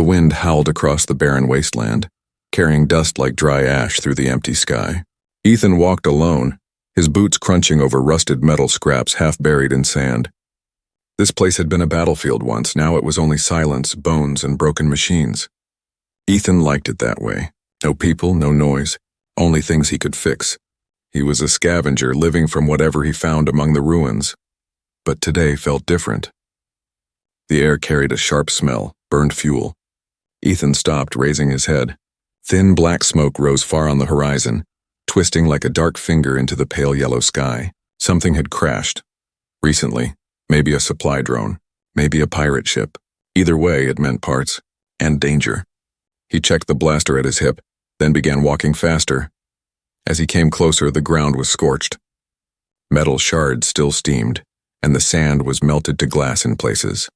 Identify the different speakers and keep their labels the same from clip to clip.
Speaker 1: The wind howled across the barren wasteland, carrying dust like dry ash through the empty sky. Ethan walked alone, his boots crunching over rusted metal scraps half buried in sand. This place had been a battlefield once, now it was only silence, bones, and broken machines. Ethan liked it that way. No people, no noise, only things he could fix. He was a scavenger living from whatever he found among the ruins. But today felt different. The air carried a sharp smell, burned fuel. Ethan stopped, raising his head. Thin black smoke rose far on the horizon, twisting like a dark finger into the pale yellow sky. Something had crashed. Recently, maybe a supply drone, maybe a pirate ship. Either way, it meant parts and danger. He checked the blaster at his hip, then began walking faster. As he came closer, the ground was scorched. Metal shards still steamed, and the sand was melted to glass in places.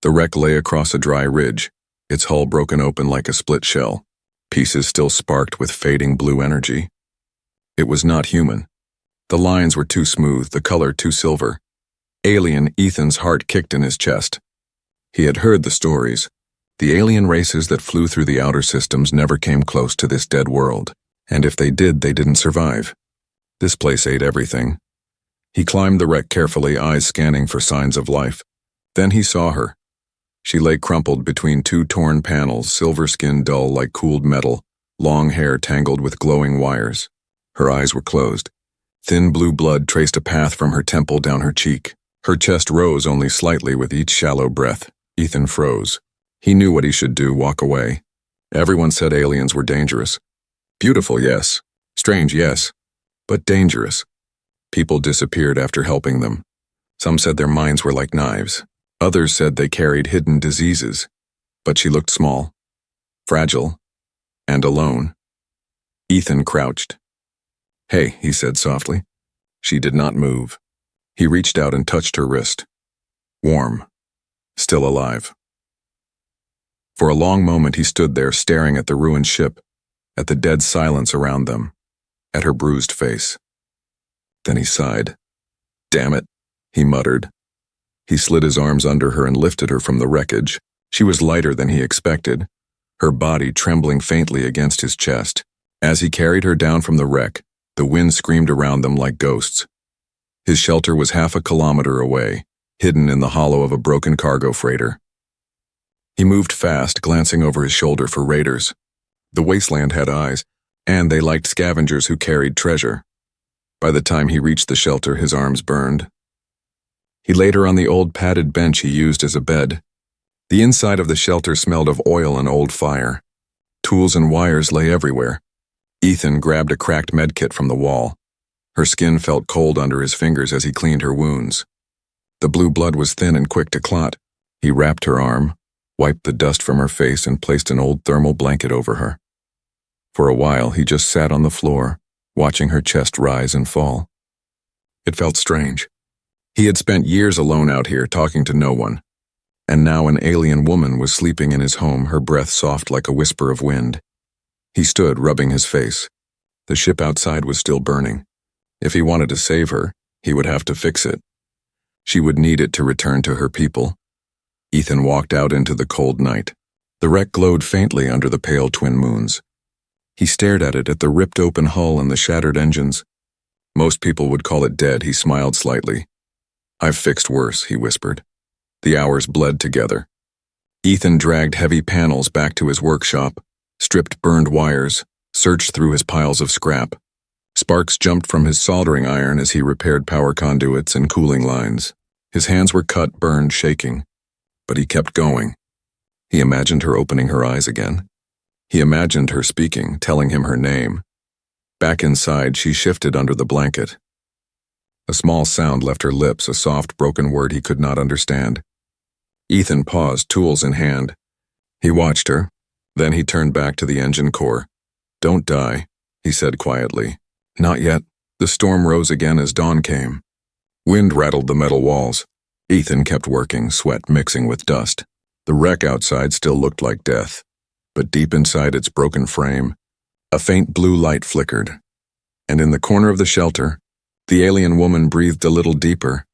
Speaker 1: The wreck lay across a dry ridge, its hull broken open like a split shell. Pieces still sparked with fading blue energy. It was not human. The lines were too smooth, the color too silver. Alien. Ethan's heart kicked in his chest. He had heard the stories. The alien races that flew through the outer systems never came close to this dead world, and if they did, they didn't survive. This place ate everything. He climbed the wreck carefully, eyes scanning for signs of life. Then he saw her. She lay crumpled between two torn panels, silver skin dull like cooled metal, long hair tangled with glowing wires. Her eyes were closed. Thin blue blood traced a path from her temple down her cheek. Her chest rose only slightly with each shallow breath. Ethan froze. He knew what he should do, walk away. Everyone said aliens were dangerous. Beautiful, yes. Strange, yes. But dangerous. People disappeared after helping them. Some said their minds were like knives. Others said they carried hidden diseases. But she looked small, fragile, and alone. Ethan crouched. "Hey," he said softly. She did not move. He reached out and touched her wrist. Warm. Still alive. For a long moment he stood there staring at the ruined ship, at the dead silence around them, at her bruised face. Then he sighed. "Damn it," he muttered. He slid his arms under her and lifted her from the wreckage. She was lighter than he expected, her body trembling faintly against his chest. As he carried her down from the wreck, the wind screamed around them like ghosts. His shelter was half a kilometer away, hidden in the hollow of a broken cargo freighter. He moved fast, glancing over his shoulder for raiders. The wasteland had eyes, and they liked scavengers who carried treasure. By the time he reached the shelter, his arms burned. He laid her on the old padded bench he used as a bed. The inside of the shelter smelled of oil and old fire. Tools and wires lay everywhere. Ethan grabbed a cracked medkit from the wall. Her skin felt cold under his fingers as he cleaned her wounds. The blue blood was thin and quick to clot. He wrapped her arm, wiped the dust from her face, and placed an old thermal blanket over her. For a while, he just sat on the floor, watching her chest rise and fall. It felt strange. He had spent years alone out here, talking to no one. And now an alien woman was sleeping in his home, her breath soft like a whisper of wind. He stood, rubbing his face. The ship outside was still burning. If he wanted to save her, he would have to fix it. She would need it to return to her people. Ethan walked out into the cold night. The wreck glowed faintly under the pale twin moons. He stared at it, at the ripped open hull and the shattered engines. Most people would call it dead. He smiled slightly. "I've fixed worse," he whispered. The hours bled together. Ethan dragged heavy panels back to his workshop, stripped burned wires, searched through his piles of scrap. Sparks jumped from his soldering iron as he repaired power conduits and cooling lines. His hands were cut, burned, shaking. But he kept going. He imagined her opening her eyes again. He imagined her speaking, telling him her name. Back inside, she shifted under the blanket. A small sound left her lips, a soft, broken word he could not understand. Ethan paused, tools in hand. He watched her. Then he turned back to the engine core. "Don't die," he said quietly. "Not yet." The storm rose again as dawn came. Wind rattled the metal walls. Ethan kept working, sweat mixing with dust. The wreck outside still looked like death, but deep inside its broken frame, a faint blue light flickered. And in the corner of the shelter, the alien woman breathed a little deeper,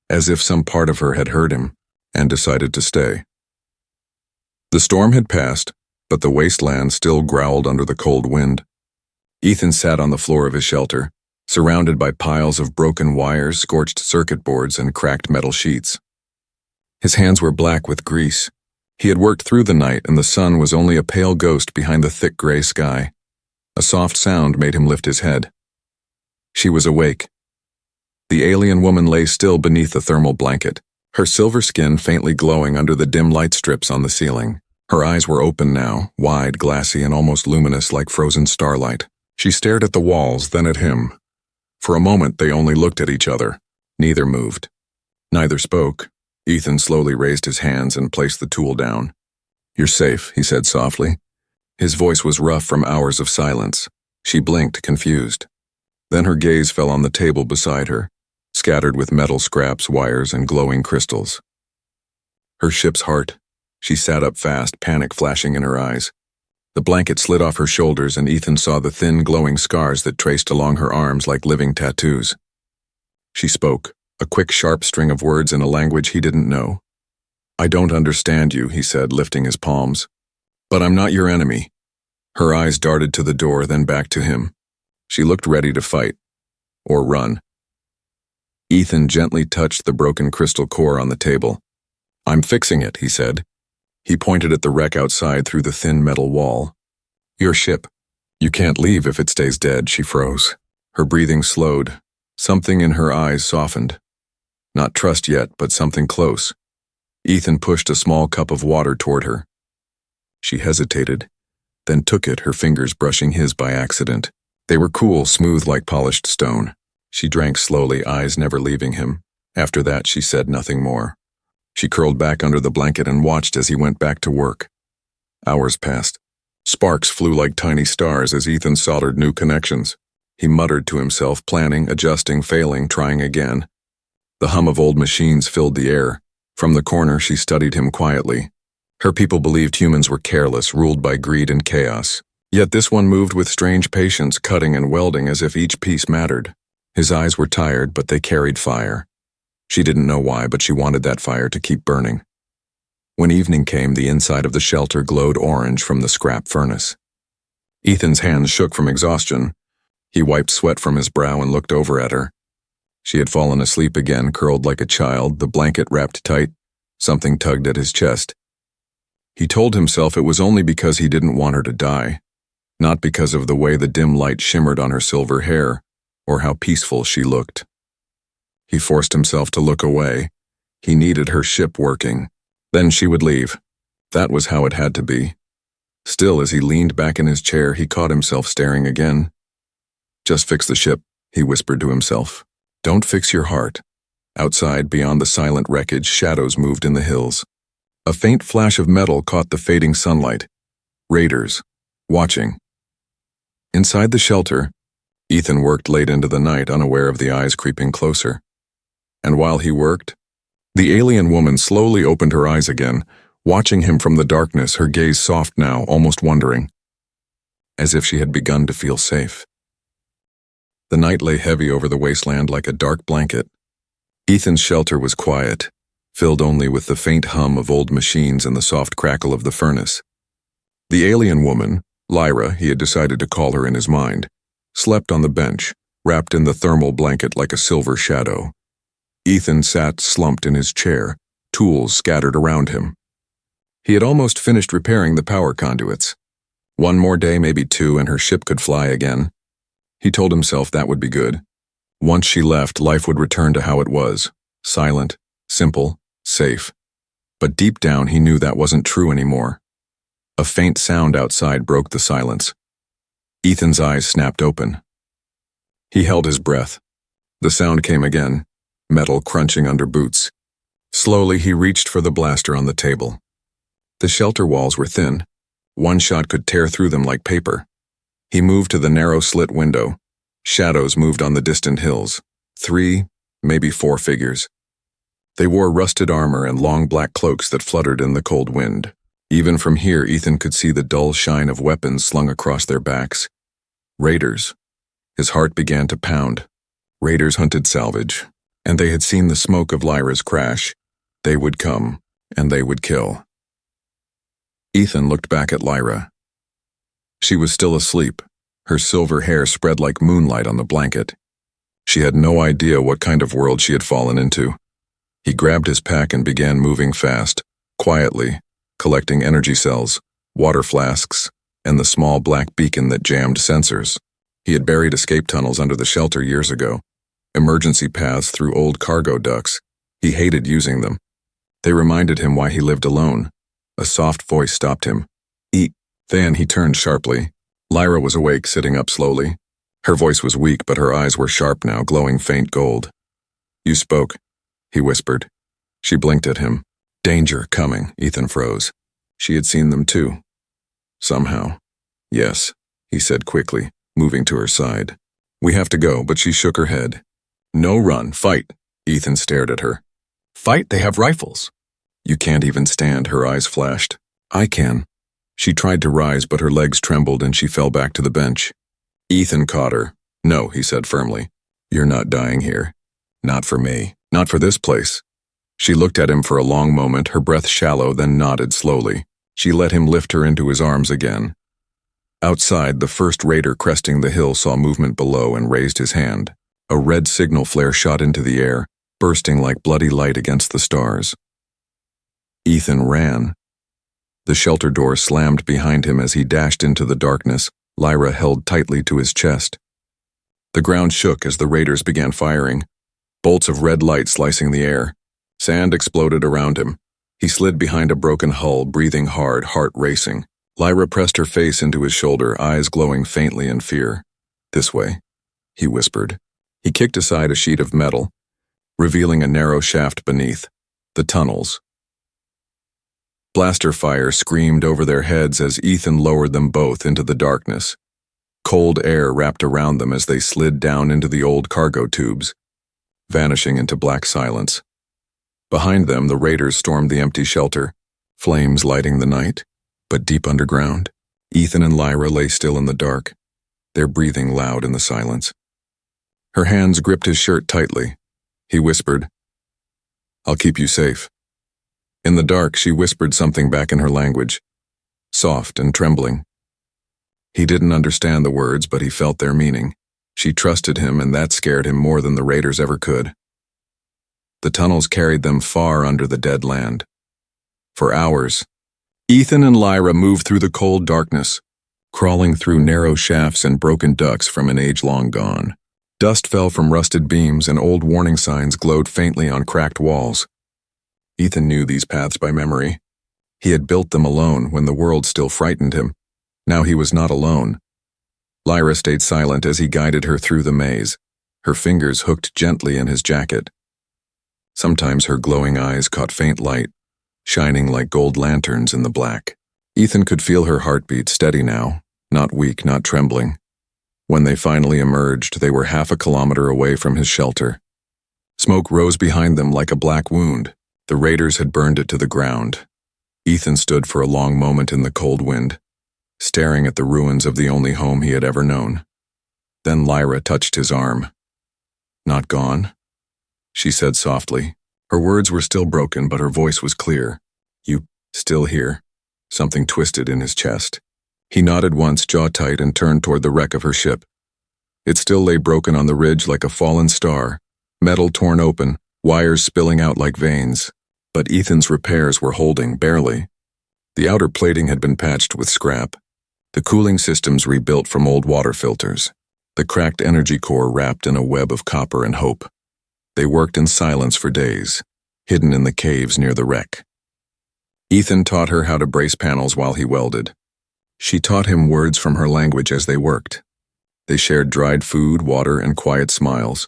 Speaker 1: as if some part of her had heard him and decided to stay. The storm had passed, but the wasteland still growled under the cold wind. Ethan sat on the floor of his shelter, surrounded by piles of broken wires, scorched circuit boards, and cracked metal sheets. His hands were black with grease. He had worked through the night, and the sun was only a pale ghost behind the thick gray sky. A soft sound made him lift his head. She was awake. The alien woman lay still beneath the thermal blanket, her silver skin faintly glowing under the dim light strips on the ceiling. Her eyes were open now, wide, glassy, and almost luminous like frozen starlight. She stared at the walls, then at him. For a moment they only looked at each other. Neither moved. Neither spoke. Ethan slowly raised his hands and placed the tool down. "You're safe," he said softly. His voice was rough from hours of silence. She blinked, confused. Then her gaze fell on the table beside her, scattered with metal scraps, wires, and glowing crystals. Her ship's heart. She sat up fast, panic flashing in her eyes. The blanket slid off her shoulders, and Ethan saw the thin, glowing scars that traced along her arms like living tattoos. She spoke, a quick, sharp string of words in a language he didn't know. "I don't understand you," he said, lifting his palms. "But I'm not your enemy." Her eyes darted to the door, then back to him. She looked ready to fight. Or run. Ethan gently touched the broken crystal core on the table. "I'm fixing it," he said. He pointed at the wreck outside through the thin metal wall. "Your ship. You can't leave if it stays dead," she froze. Her breathing slowed. Something in her eyes softened. Not trust yet, but something close. Ethan pushed a small cup of water toward her. She hesitated, then took it, her fingers brushing his by accident. They were cool, smooth like polished stone. She drank slowly, eyes never leaving him. After that, she said nothing more. She curled back under the blanket and watched as he went back to work. Hours passed. Sparks flew like tiny stars as Ethan soldered new connections. He muttered to himself, planning, adjusting, failing, trying again. The hum of old machines filled the air. From the corner, she studied him quietly. Her people believed humans were careless, ruled by greed and chaos. Yet this one moved with strange patience, cutting and welding as if each piece mattered. His eyes were tired, but they carried fire. She didn't know why, but she wanted that fire to keep burning. When evening came, the inside of the shelter glowed orange from the scrap furnace. Ethan's hands shook from exhaustion. He wiped sweat from his brow and looked over at her. She had fallen asleep again, curled like a child, the blanket wrapped tight. Something tugged at his chest. He told himself it was only because he didn't want her to die, not because of the way the dim light shimmered on her silver hair, or how peaceful she looked. He forced himself to look away. He needed her ship working. Then she would leave. That was how it had to be. Still, as he leaned back in his chair, he caught himself staring again. "Just fix the ship," he whispered to himself. "Don't fix your heart." Outside, beyond the silent wreckage, shadows moved in the hills. A faint flash of metal caught the fading sunlight. Raiders. Watching. Inside the shelter, Ethan worked late into the night, unaware of the eyes creeping closer. And while he worked, the alien woman slowly opened her eyes again, watching him from the darkness, her gaze soft now, almost wondering, as if she had begun to feel safe. The night lay heavy over the wasteland like a dark blanket. Ethan's shelter was quiet, filled only with the faint hum of old machines and the soft crackle of the furnace. The alien woman, Lyra, he had decided to call her in his mind, slept on the bench, wrapped in the thermal blanket like a silver shadow. Ethan sat slumped in his chair, tools scattered around him. He had almost finished repairing the power conduits. One more day, maybe two, and her ship could fly again. He told himself that would be good. Once she left, life would return to how it was, silent, simple, safe. But deep down, he knew that wasn't true anymore. A faint sound outside broke the silence. Ethan's eyes snapped open. He held his breath. The sound came again, metal crunching under boots. Slowly, he reached for the blaster on the table. The shelter walls were thin. One shot could tear through them like paper. He moved to the narrow slit window. Shadows moved on the distant hills. 3, maybe 4 figures. They wore rusted armor and long black cloaks that fluttered in the cold wind. Even from here, Ethan could see the dull shine of weapons slung across their backs. Raiders. His heart began to pound. Raiders hunted salvage, and they had seen the smoke of Lyra's crash. They would come, and they would kill. Ethan looked back at Lyra. She was still asleep, her silver hair spread like moonlight on the blanket. She had no idea what kind of world she had fallen into. He grabbed his pack and began moving fast, quietly, collecting energy cells, water flasks, and the small black beacon that jammed sensors. He had buried escape tunnels under the shelter years ago, emergency paths through old cargo ducts. He hated using them. They reminded him why he lived alone. A soft voice stopped him. "Eat." Then he turned sharply. Lyra was awake, sitting up slowly. Her voice was weak, but her eyes were sharp now, glowing faint gold. "You spoke," he whispered. She blinked at him. "Danger coming," Ethan froze. She had seen them too. Somehow. "Yes," he said quickly, moving to her side. "We have to go," but she shook her head. "No run, fight." Ethan stared at her. "Fight? They have rifles." "You can't even stand," her eyes flashed. "I can." She tried to rise, but her legs trembled and she fell back to the bench. Ethan caught her. "No," he said firmly. "You're not dying here. Not for me. Not for this place." She looked at him for a long moment, her breath shallow, then nodded slowly. She let him lift her into his arms again. Outside, the first raider cresting the hill saw movement below and raised his hand. A red signal flare shot into the air, bursting like bloody light against the stars. Ethan ran. The shelter door slammed behind him as he dashed into the darkness, Lyra held tightly to his chest. The ground shook as the raiders began firing, bolts of red light slicing the air. Sand exploded around him. He slid behind a broken hull, breathing hard, heart racing. Lyra pressed her face into his shoulder, eyes glowing faintly in fear. "This way," he whispered. He kicked aside a sheet of metal, revealing a narrow shaft beneath. The tunnels. Blaster fire screamed over their heads as Ethan lowered them both into the darkness. Cold air wrapped around them as they slid down into the old cargo tubes, vanishing into black silence. Behind them, the raiders stormed the empty shelter, flames lighting the night. But deep underground, Ethan and Lyra lay still in the dark, their breathing loud in the silence. Her hands gripped his shirt tightly. He whispered, "I'll keep you safe." In the dark, she whispered something back in her language, soft and trembling. He didn't understand the words, but he felt their meaning. She trusted him, and that scared him more than the raiders ever could. The tunnels carried them far under the dead land. For hours, Ethan and Lyra moved through the cold darkness, crawling through narrow shafts and broken ducts from an age long gone. Dust fell from rusted beams and old warning signs glowed faintly on cracked walls. Ethan knew these paths by memory. He had built them alone when the world still frightened him. Now he was not alone. Lyra stayed silent as he guided her through the maze, her fingers hooked gently in his jacket. Sometimes her glowing eyes caught faint light, shining like gold lanterns in the black. Ethan could feel her heartbeat, steady now, not weak, not trembling. When they finally emerged, they were half a kilometer away from his shelter. Smoke rose behind them like a black wound. The raiders had burned it to the ground. Ethan stood for a long moment in the cold wind, staring at the ruins of the only home he had ever known. Then Lyra touched his arm. "Not gone?" she said softly. Her words were still broken, but her voice was clear. "You still here?" Something twisted in his chest. He nodded once, jaw tight, and turned toward the wreck of her ship. It still lay broken on the ridge like a fallen star, metal torn open, wires spilling out like veins. But Ethan's repairs were holding, barely. The outer plating had been patched with scrap, the cooling systems rebuilt from old water filters, the cracked energy core wrapped in a web of copper and hope. They worked in silence for days, hidden in the caves near the wreck. Ethan taught her how to brace panels while he welded. She taught him words from her language as they worked. They shared dried food, water, and quiet smiles.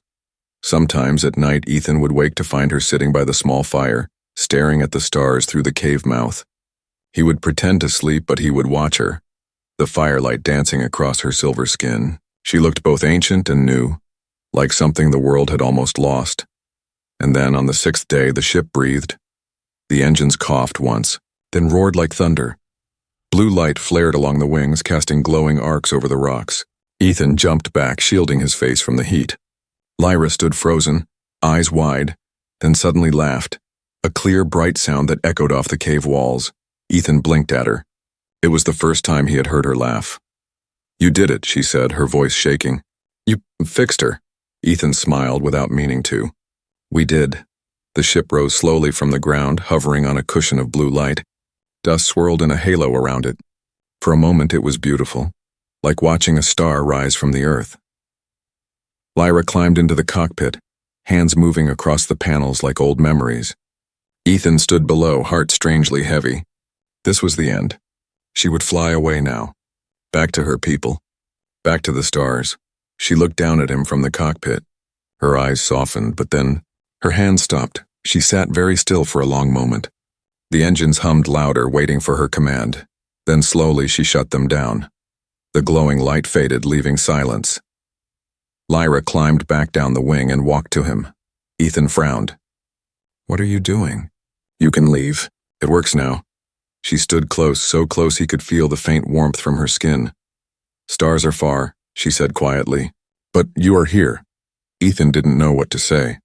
Speaker 1: Sometimes at night, Ethan would wake to find her sitting by the small fire, staring at the stars through the cave mouth. He would pretend to sleep, but he would watch her, the firelight dancing across her silver skin. She looked both ancient and new, like something the world had almost lost. And then, on the 6th day, the ship breathed. The engines coughed once, then roared like thunder. Blue light flared along the wings, casting glowing arcs over the rocks. Ethan jumped back, shielding his face from the heat. Lyra stood frozen, eyes wide, then suddenly laughed, a clear, bright sound that echoed off the cave walls. Ethan blinked at her. It was the first time he had heard her laugh. "You did it," she said, her voice shaking. "You fixed her." Ethan smiled without meaning to. "We did." The ship rose slowly from the ground, hovering on a cushion of blue light. Dust swirled in a halo around it. For a moment it was beautiful, like watching a star rise from the earth. Lyra climbed into the cockpit, hands moving across the panels like old memories. Ethan stood below, heart strangely heavy. This was the end. She would fly away now. Back to her people. Back to the stars. She looked down at him from the cockpit. Her eyes softened, but then her hand stopped. She sat very still for a long moment. The engines hummed louder, waiting for her command. Then slowly she shut them down. The glowing light faded, leaving silence. Lyra climbed back down the wing and walked to him. Ethan frowned. "What are you doing?" "You can leave. It works now." She stood close, so close he could feel the faint warmth from her skin. "Stars are far," she said quietly. "But you are here." Ethan didn't know what to say.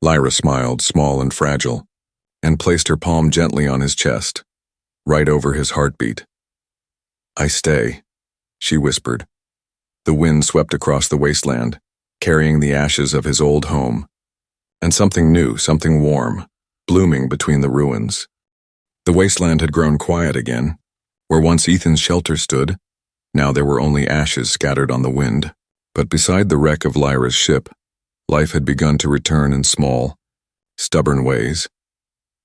Speaker 1: Lyra smiled, small and fragile, and placed her palm gently on his chest, right over his heartbeat. "I stay," she whispered. The wind swept across the wasteland, carrying the ashes of his old home, and something new, something warm, blooming between the ruins. The wasteland had grown quiet again. Where once Ethan's shelter stood, now there were only ashes scattered on the wind. But beside the wreck of Lyra's ship, life had begun to return in small, stubborn ways.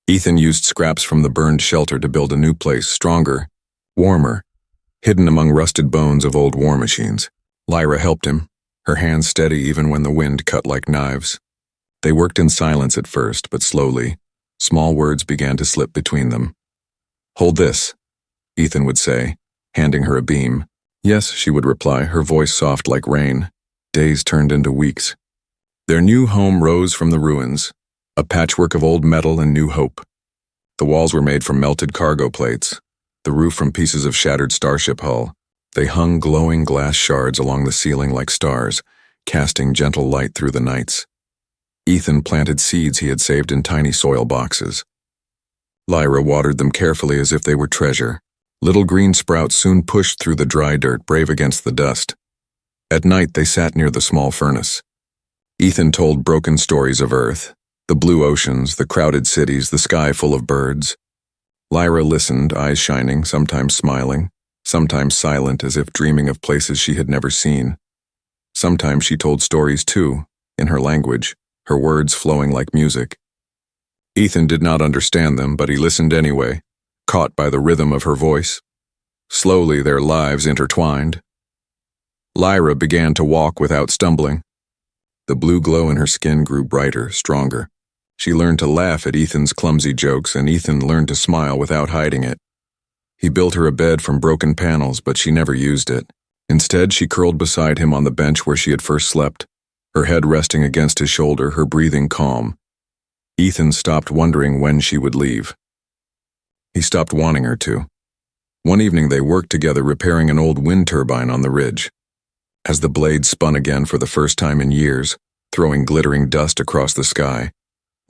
Speaker 1: Ethan used scraps from the burned shelter to build a new place, stronger, warmer, hidden among rusted bones of old war machines. Lyra helped him, her hands steady even when the wind cut like knives. They worked in silence at first, but slowly, small words began to slip between them. "Hold this," Ethan would say, handing her a beam. "Yes," she would reply, her voice soft like rain. Days turned into weeks. Their new home rose from the ruins, a patchwork of old metal and new hope. The walls were made from melted cargo plates, the roof from pieces of shattered starship hull. They hung glowing glass shards along the ceiling like stars, casting gentle light through the nights. Ethan planted seeds he had saved in tiny soil boxes. Lyra watered them carefully as if they were treasure. Little green sprouts soon pushed through the dry dirt, brave against the dust. At night they sat near the small furnace. Ethan told broken stories of Earth, the blue oceans, the crowded cities, the sky full of birds. Lyra listened, eyes shining, sometimes smiling, sometimes silent as if dreaming of places she had never seen. Sometimes she told stories too, in her language, her words flowing like music. Ethan did not understand them, but he listened anyway, caught by the rhythm of her voice. Slowly their lives intertwined. Lyra began to walk without stumbling. The blue glow in her skin grew brighter, stronger. She learned to laugh at Ethan's clumsy jokes, and Ethan learned to smile without hiding it. He built her a bed from broken panels, but she never used it. Instead, she curled beside him on the bench where she had first slept, her head resting against his shoulder, her breathing calm. Ethan stopped wondering when she would leave. He stopped wanting her to. One evening they worked together repairing an old wind turbine on the ridge. As the blade spun again for the first time in years, throwing glittering dust across the sky,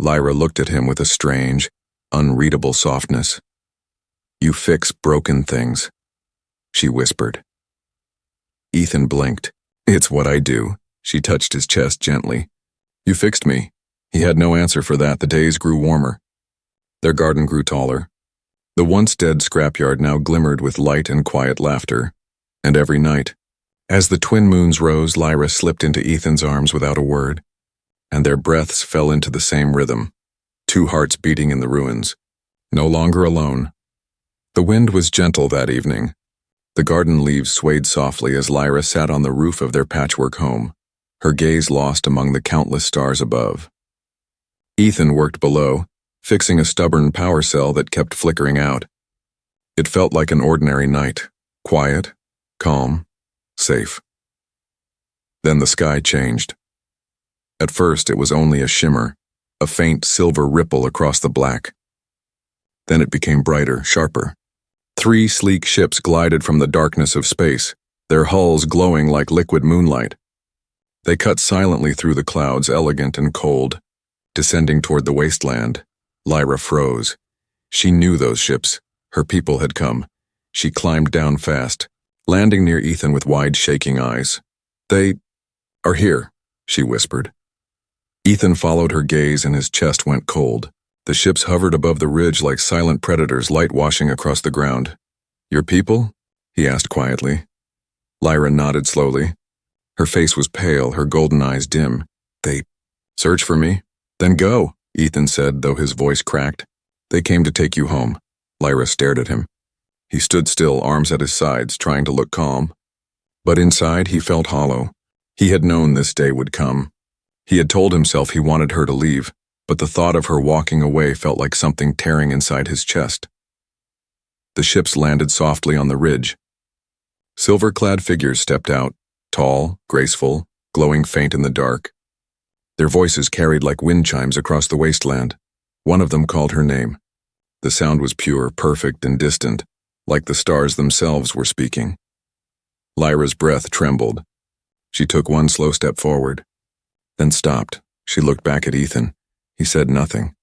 Speaker 1: Lyra looked at him with a strange, unreadable softness. "You fix broken things," she whispered. Ethan blinked. "It's what I do." She touched his chest gently. "You fixed me." He had no answer for that. The days grew warmer. Their garden grew taller. The once dead scrapyard now glimmered with light and quiet laughter. And every night, as the twin moons rose, Lyra slipped into Ethan's arms without a word, and their breaths fell into the same rhythm, two hearts beating in the ruins, no longer alone. The wind was gentle that evening. The garden leaves swayed softly as Lyra sat on the roof of their patchwork home, her gaze lost among the countless stars above. Ethan worked below, fixing a stubborn power cell that kept flickering out. It felt like an ordinary night, quiet, calm, safe. Then the sky changed. At first it was only a shimmer, a faint silver ripple across the black. Then it became brighter, sharper. 3 sleek ships glided from the darkness of space, their hulls glowing like liquid moonlight. They cut silently through the clouds, elegant and cold. Descending toward the wasteland, Lyra froze. She knew those ships. Her people had come. She climbed down fast, landing near Ethan with wide, shaking eyes. "They are here," she whispered. Ethan followed her gaze and his chest went cold. The ships hovered above the ridge like silent predators, light washing across the ground. "Your people?" he asked quietly. Lyra nodded slowly. Her face was pale, her golden eyes dim. "They search for me?" "Then go," Ethan said, though his voice cracked. "They came to take you home." Lyra stared at him. He stood still, arms at his sides, trying to look calm. But inside, he felt hollow. He had known this day would come. He had told himself he wanted her to leave, but the thought of her walking away felt like something tearing inside his chest. The ships landed softly on the ridge. Silver-clad figures stepped out, tall, graceful, glowing faint in the dark. Their voices carried like wind chimes across the wasteland. One of them called her name. The sound was pure, perfect, and distant, like the stars themselves were speaking. Lyra's breath trembled. She took one slow step forward, then stopped. She looked back at Ethan. He said nothing.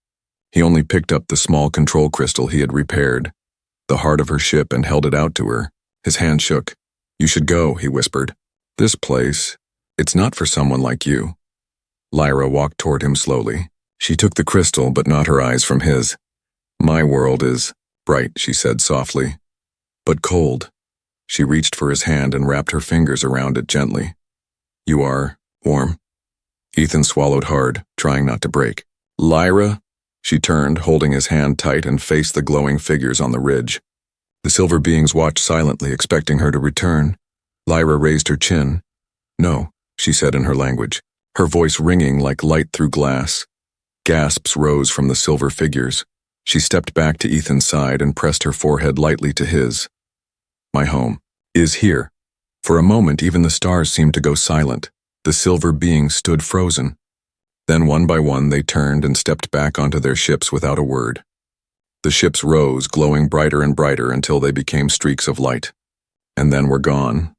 Speaker 1: He only picked up the small control crystal he had repaired, the heart of her ship, and held it out to her. His hand shook. "You should go," he whispered. "This place, it's not for someone like you." Lyra walked toward him slowly. She took the crystal, but not her eyes from his. "My world is bright," she said softly, "but cold." She reached for his hand and wrapped her fingers around it gently. "You are warm." Ethan swallowed hard, trying not to break. "Lyra?" She turned, holding his hand tight, and faced the glowing figures on the ridge. The silver beings watched silently, expecting her to return. Lyra raised her chin. "No," she said in her language, her voice ringing like light through glass. Gasps rose from the silver figures. She stepped back to Ethan's side and pressed her forehead lightly to his. "My home is here." For a moment, even the stars seemed to go silent. The silver beings stood frozen. Then one by one they turned and stepped back onto their ships without a word. The ships rose, glowing brighter and brighter until they became streaks of light. And then were gone.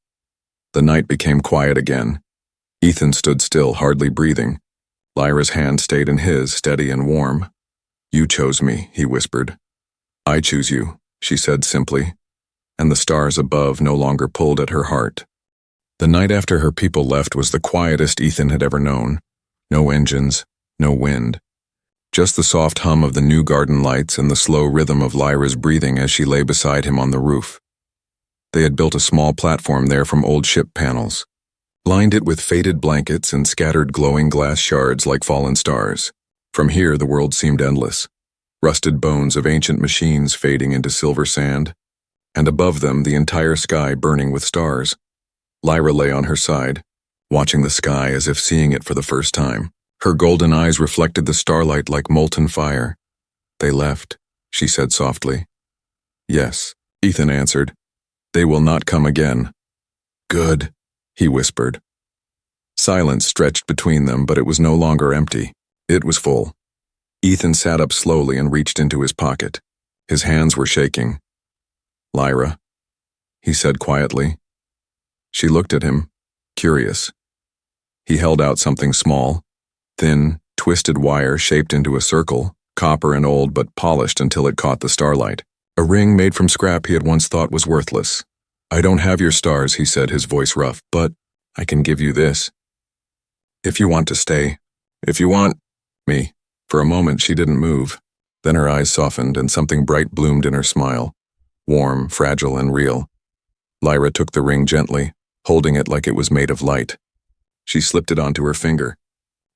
Speaker 1: The night became quiet again. Ethan stood still, hardly breathing. Lyra's hand stayed in his, steady and warm. "You chose me," he whispered. "I choose you," she said simply, and the stars above no longer pulled at her heart. The night after her people left was the quietest Ethan had ever known. No engines, no wind. Just the soft hum of the new garden lights and the slow rhythm of Lyra's breathing as she lay beside him on the roof. They had built a small platform there from old ship panels, lined it with faded blankets and scattered glowing glass shards like fallen stars. From here the world seemed endless, rusted bones of ancient machines fading into silver sand, and above them the entire sky burning with stars. Lyra lay on her side, watching the sky as if seeing it for the first time. Her golden eyes reflected the starlight like molten fire. "They left," she said softly. "Yes," Ethan answered. "They will not come again." "Good," he whispered. Silence stretched between them, but it was no longer empty. It was full. Ethan sat up slowly and reached into his pocket. His hands were shaking. "Lyra," he said quietly. She looked at him, curious. He held out something small, thin, twisted wire shaped into a circle, copper and old but polished until it caught the starlight. A ring made from scrap he had once thought was worthless. "I don't have your stars," he said, his voice rough, "but I can give you this. If you want to stay. If you want me." For a moment she didn't move. Then her eyes softened and something bright bloomed in her smile, warm, fragile, and real. Lyra took the ring gently, holding it like it was made of light. She slipped it onto her finger.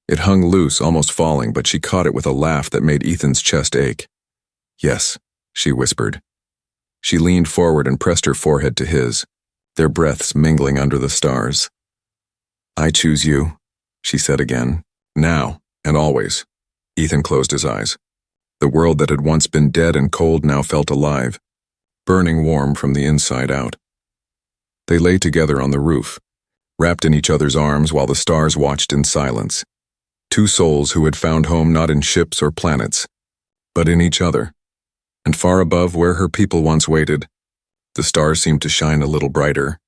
Speaker 1: It hung loose, almost falling, but she caught it with a laugh that made Ethan's chest ache. "Yes," she whispered. She leaned forward and pressed her forehead to his, their breaths mingling under the stars. "I choose you," she said again, "now and always." Ethan closed his eyes. The world that had once been dead and cold now felt alive, burning warm from the inside out. They lay together on the roof, wrapped in each other's arms while the stars watched in silence. Two souls who had found home not in ships or planets, but in each other. And far above where her people once waited, the stars seemed to shine a little brighter,